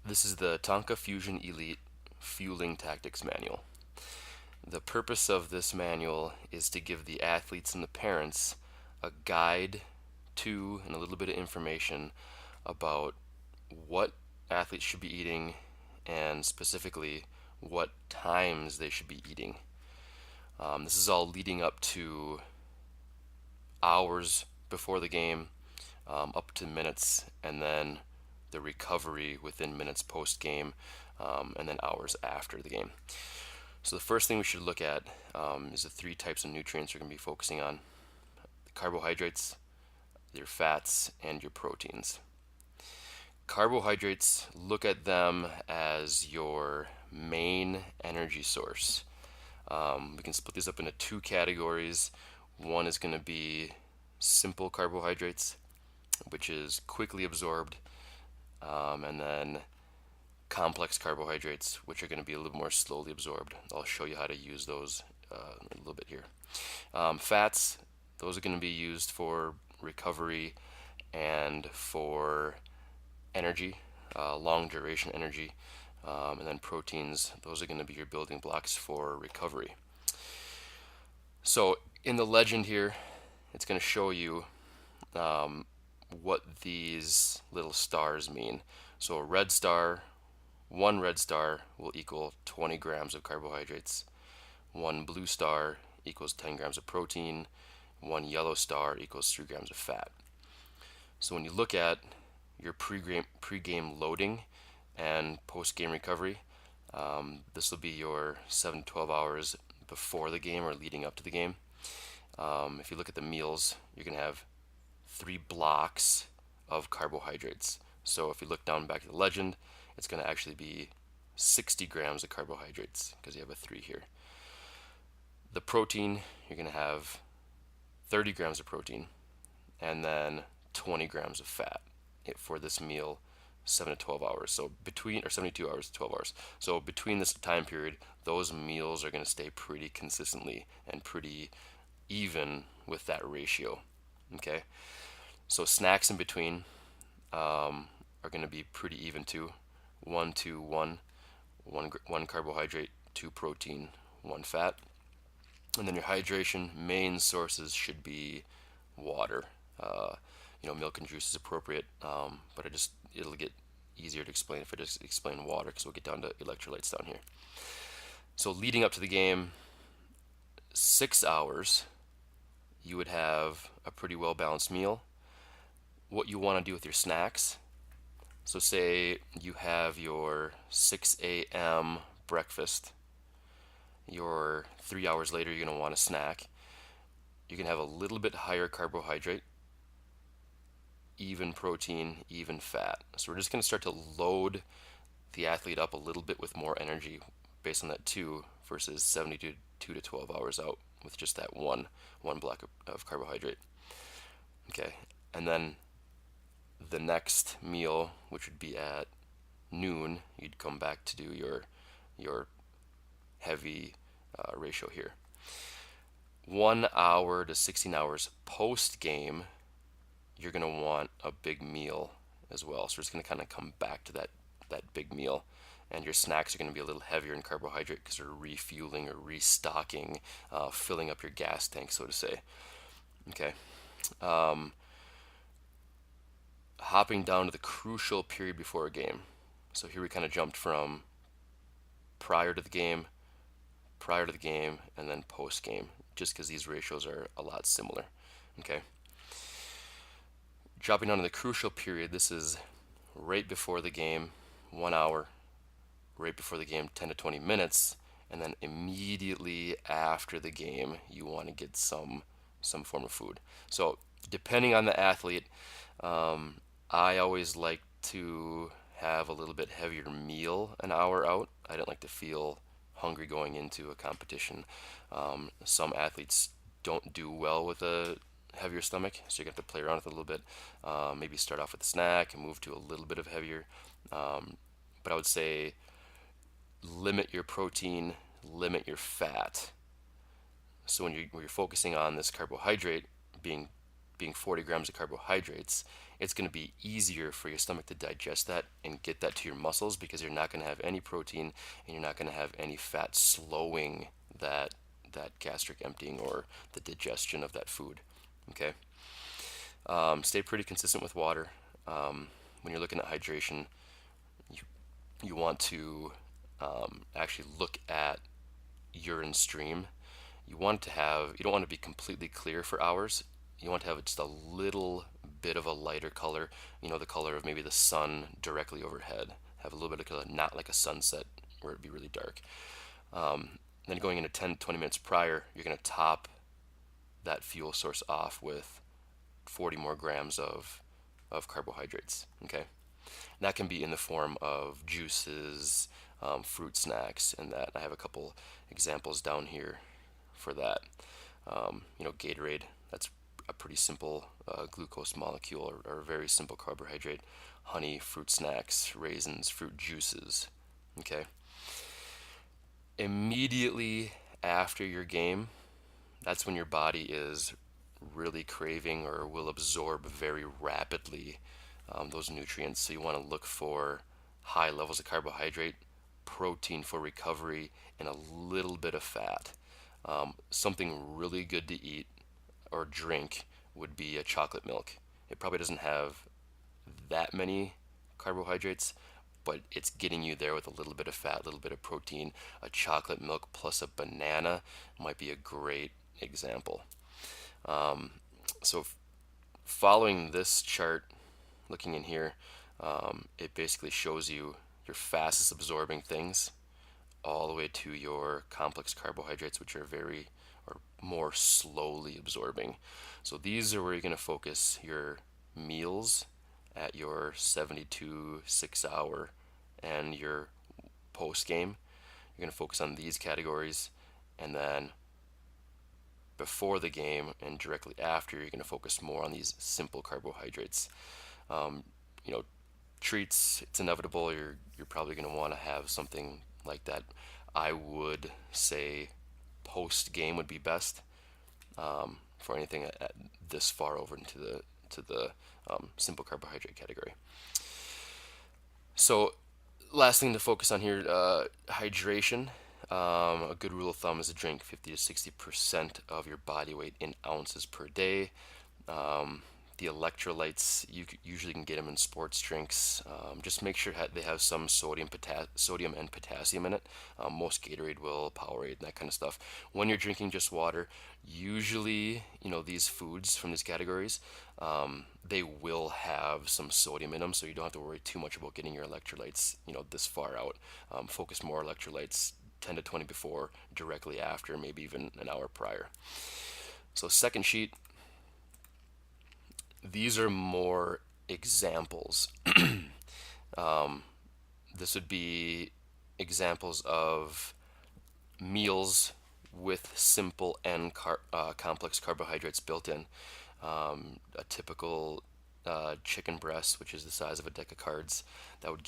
This is the Tonka Fusion Elite Fueling Tactics Manual. The purpose of this manual is to give the athletes and the parents a guide to and a little bit of information about what athletes should be eating and specifically what times they should be eating. This is all leading up to hours before the game, up to minutes, and then the recovery within minutes post game, and then hours after the game. So the first thing we should look at is the three types of nutrients we're going to be focusing on: the carbohydrates, your fats, and your proteins. Carbohydrates, look at them as your main energy source. We can split these up into two categories. One is going to be simple carbohydrates, which is quickly absorbed, and then complex carbohydrates, which are going to be a little more slowly absorbed. I'll show you how to use those a little bit here. Fats, those are going to be used for recovery and for energy, long duration energy. And then proteins, those are going to be your building blocks for recovery. So in the legend here, it's going to show you what these little stars mean. So a red star, one red star will equal 20 grams of carbohydrates. One blue star equals 10 grams of protein. One yellow star equals 3 grams of fat. So when you look at your pre-game loading and post-game recovery, this will be your 7 to 12 hours before the game or leading up to the game. If you look at the meals, you're going to have 3 blocks of carbohydrates. So if you look down back to the legend, it's going to actually be 60 grams of carbohydrates because you have a 3 here. The protein, you're going to have 30 grams of protein and then 20 grams of fat for this meal, 7 to 12 hours. So between, or 72 hours to 12 hours. So between this time period, those meals are going to stay pretty consistently and pretty even with that ratio. Okay, so snacks in between are going to be pretty even too. 1 to 1, 1 carbohydrate, 2 protein, 1 fat. And then your hydration main sources should be water. Milk and juice is appropriate, but it'll get easier to explain if I just explain water, because we'll get down to electrolytes down here. So leading up to the game, 6 hours, you would have a pretty well balanced meal. What you want to do with your snacks, so say you have your 6 a.m. breakfast, your 3 hours later you're going to want a snack. You can have a little bit higher carbohydrate, even protein, even fat. So we're just going to start to load the athlete up a little bit with more energy based on that 2 versus 72 to 12 hours out with just that one block of carbohydrate. Okay, and then the next meal, which would be at noon, you'd come back to do your heavy ratio here. 1 hour to 16 hours post game, you're going to want a big meal as well. So it's going to kind of come back to that big meal. And your snacks are going to be a little heavier in carbohydrate because they're refueling or restocking, filling up your gas tank, so to say. Okay. Hopping down to the crucial period before a game. So here we kind of jumped from prior to the game, and then post game, just because these ratios are a lot similar. Okay. Dropping down to the crucial period, this is right before the game, 1 hour, right before the game, 10 to 20 minutes, and then immediately after the game, you want to get some form of food. So depending on the athlete, I always like to have a little bit heavier meal an hour out. I don't like to feel hungry going into a competition. Some athletes don't do well with a heavier stomach, so you have to play around with it a little bit. Maybe start off with a snack and move to a little bit of heavier. But I would say limit your protein, limit your fat. So when you're focusing on this carbohydrate being 40 grams of carbohydrates, it's going to be easier for your stomach to digest that and get that to your muscles because you're not going to have any protein and you're not going to have any fat slowing that gastric emptying or the digestion of that food. Okay. Stay pretty consistent with water. When you're looking at hydration, you, you want to actually look at urine stream. You don't want to be completely clear for hours. You want to have just a little bit of a lighter color, the color of maybe the sun directly overhead. Have a little bit of color, not like a sunset where it'd be really dark. Then going into 10, 20 minutes prior, you're going to top that fuel source off with 40 more grams of carbohydrates. Okay. And that can be in the form of juices, fruit snacks, and that. I have a couple examples down here for that. Gatorade, that's a pretty simple glucose molecule or a very simple carbohydrate. Honey, fruit snacks, raisins, fruit juices. Okay. Immediately after your game, that's when your body is really craving or will absorb very rapidly those nutrients. So you want to look for high levels of carbohydrate, protein for recovery, and a little bit of fat. Something really good to eat or drink would be a chocolate milk. It probably doesn't have that many carbohydrates, but it's getting you there with a little bit of fat, a little bit of protein. A chocolate milk plus a banana might be a great example. So, following this chart, looking in here, it basically shows you your fastest absorbing things all the way to your complex carbohydrates, which are very or more slowly absorbing. So these are where you're going to focus your meals at your 72 6 hour and your post game. You're going to focus on these categories, and then before the game and directly after, you're going to focus more on these simple carbohydrates. Um, you know, treats, it's inevitable. You're probably going to want to have something like that. I would say post game would be best for anything this far over into the simple carbohydrate category. So, last thing to focus on here, hydration. A good rule of thumb is to drink 50 to 60% of your body weight in ounces per day. The electrolytes, you usually can get them in sports drinks. Just make sure they have some sodium and potassium in it. Most Gatorade will, Powerade, and that kind of stuff. When you're drinking just water, usually, these foods from these categories, they will have some sodium in them, so you don't have to worry too much about getting your electrolytes, this far out. Focus more electrolytes 10 to 20 before, directly after, maybe even an hour prior. So second sheet, these are more examples. This would be examples of meals with simple and complex carbohydrates built in. A typical chicken breast, which is the size of a deck of cards, that would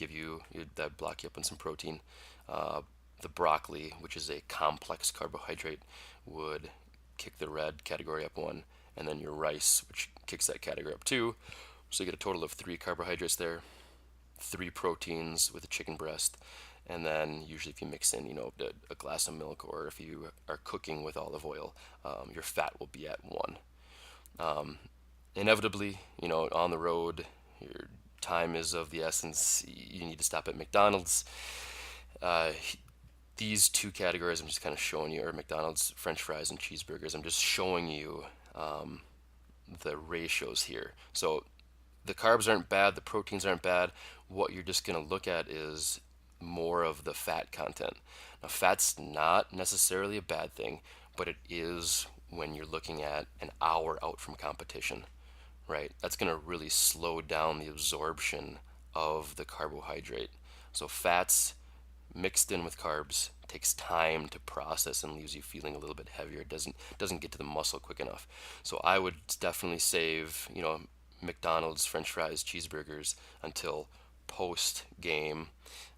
that block you up on some protein. The broccoli, which is a complex carbohydrate, would kick the red category up one, and then your rice, which kicks that category up two. So you get a total of 3 carbohydrates there, 3 proteins with a chicken breast, and then usually if you mix in, a glass of milk, or if you are cooking with olive oil, your fat will be at 1. Inevitably, on the road, your time is of the essence. You need to stop at McDonald's. These 2 categories I'm just kind of showing you, or McDonald's, French fries, and cheeseburgers. I'm just showing you the ratios here. So the carbs aren't bad, the proteins aren't bad. What you're just going to look at is more of the fat content. Now, fat's not necessarily a bad thing, but it is when you're looking at an hour out from competition, right? That's going to really slow down the absorption of the carbohydrate. So fats mixed in with carbs takes time to process and leaves you feeling a little bit heavier. It doesn't get to the muscle quick enough. So I would definitely save, McDonald's, French fries, cheeseburgers until post game,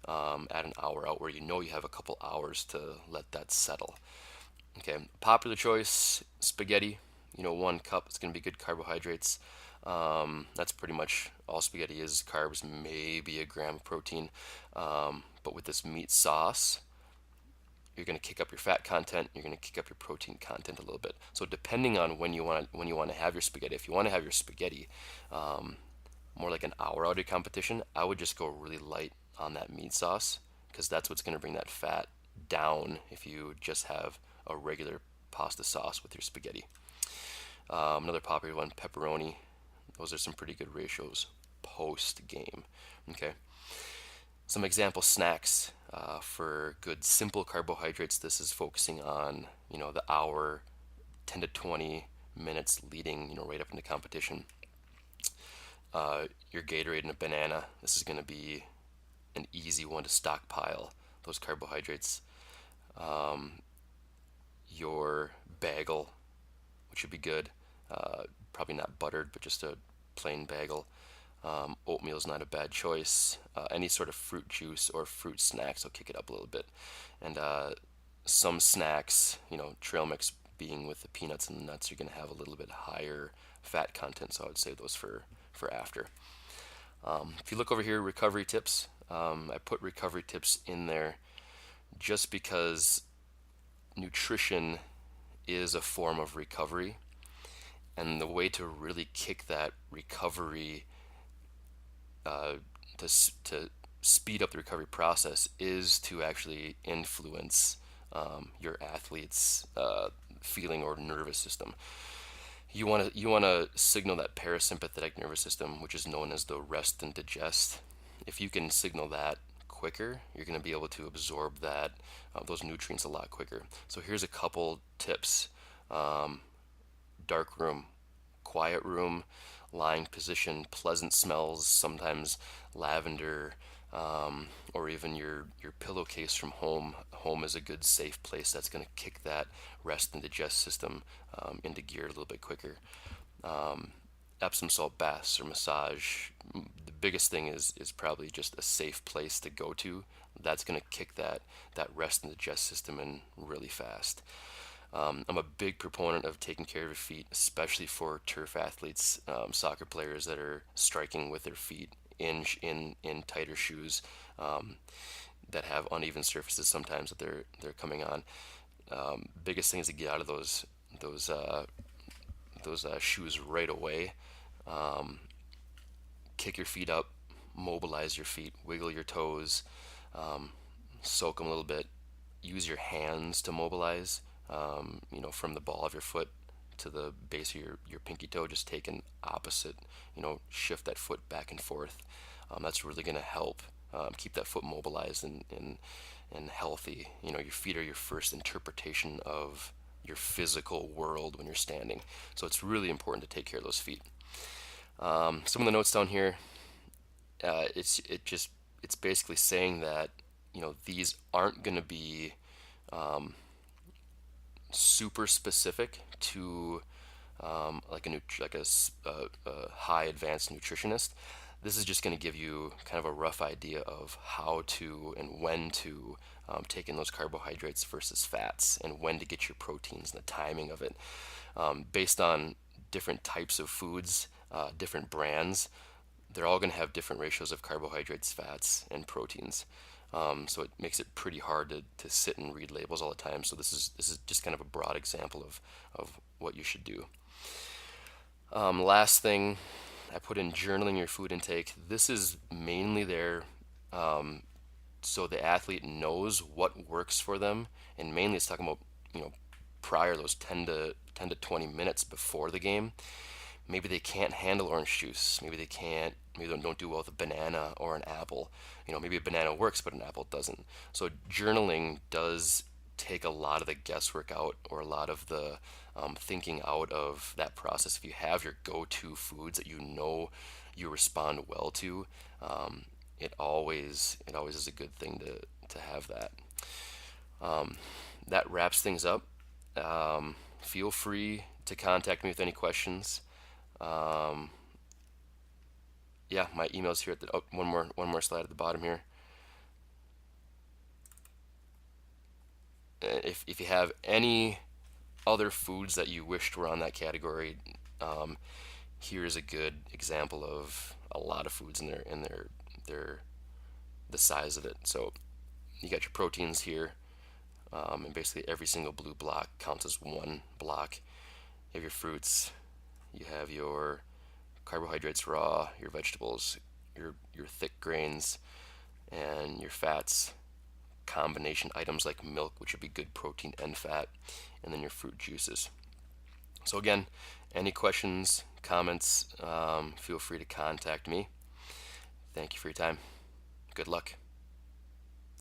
at an hour out, where you have a couple hours to let that settle. Okay, popular choice, spaghetti. 1 cup. It's going to be good carbohydrates. That's pretty much all spaghetti is. Carbs, maybe a gram of protein. But with this meat sauce, you're going to kick up your fat content. You're going to kick up your protein content a little bit. So depending on when you want to have your spaghetti, if you want to have your spaghetti more like an hour out of your competition, I would just go really light on that meat sauce because that's what's going to bring that fat down if you just have a regular pasta sauce with your spaghetti. Another popular one, pepperoni. Those are some pretty good ratios post game. Okay. Some example snacks for good simple carbohydrates. This is focusing on the hour, 10 to 20 minutes leading right up into competition. Your Gatorade and a banana. This is going to be an easy one to stockpile those carbohydrates. Your bagel, which would be good. Probably not buttered, but just a plain bagel. Oatmeal is not a bad choice. Any sort of fruit juice or fruit snacks will kick it up a little bit. And some snacks, trail mix being with the peanuts and the nuts, you're going to have a little bit higher fat content. So I would save those for after. If you look over here, recovery tips. I put recovery tips in there just because nutrition is a form of recovery. And the way to really kick that recovery to speed up the recovery process is to actually influence your athlete's feeling or nervous system. You want to signal that parasympathetic nervous system, which is known as the rest and digest. If you can signal that quicker, you're going to be able to absorb those nutrients a lot quicker. So here's a couple tips. Dark room, quiet room, lying position, pleasant smells, sometimes lavender, or even your pillowcase from home. Home is a good safe place that's going to kick that rest and digest system into gear a little bit quicker. Epsom salt baths or massage. The biggest thing is probably just a safe place to go to. That's going to kick that rest and digest system in really fast. I'm a big proponent of taking care of your feet, especially for turf athletes, soccer players that are striking with their feet in tighter shoes that have uneven surfaces sometimes that they're coming on. Biggest thing is to get out of those shoes right away. Kick your feet up, mobilize your feet, wiggle your toes, soak them a little bit. Use your hands to mobilize. From the ball of your foot to the base of your pinky toe, just take an opposite, shift that foot back and forth. That's really going to help keep that foot mobilized and healthy. Your feet are your first interpretation of your physical world when you're standing. So it's really important to take care of those feet. Some of the notes down here, it's basically saying that these aren't going to be super specific to like a high advanced nutritionist. This is just going to give you kind of a rough idea of how to and when to take in those carbohydrates versus fats, and when to get your proteins and the timing of it. Based on different types of foods, different brands, they're all going to have different ratios of carbohydrates, fats, and proteins. So it makes it pretty hard to sit and read labels all the time. So this is just kind of a broad example of what you should do. Last thing, I put in journaling your food intake. This is mainly there so the athlete knows what works for them, and mainly it's talking about prior, those 10 to 20 minutes before the game. Maybe they can't handle orange juice. Maybe they don't do well with a banana or an apple. Maybe a banana works, but an apple doesn't. So journaling does take a lot of the guesswork out, or a lot of the thinking out of that process. If you have your go-to foods that you respond well to, it always is a good thing to have that. That wraps things up. Feel free to contact me with any questions. Yeah, my email's here at the one more slide at the bottom here. If you have any other foods that you wished were on that category, here is a good example of a lot of foods in their the size of it. So you got your proteins here, and basically every single blue block counts as one block. You have your fruits, you have your carbohydrates raw, your vegetables, your thick grains, and your fats, combination items like milk, which would be good protein and fat, and then your fruit juices. So again, any questions, comments, feel free to contact me. Thank you for your time. Good luck.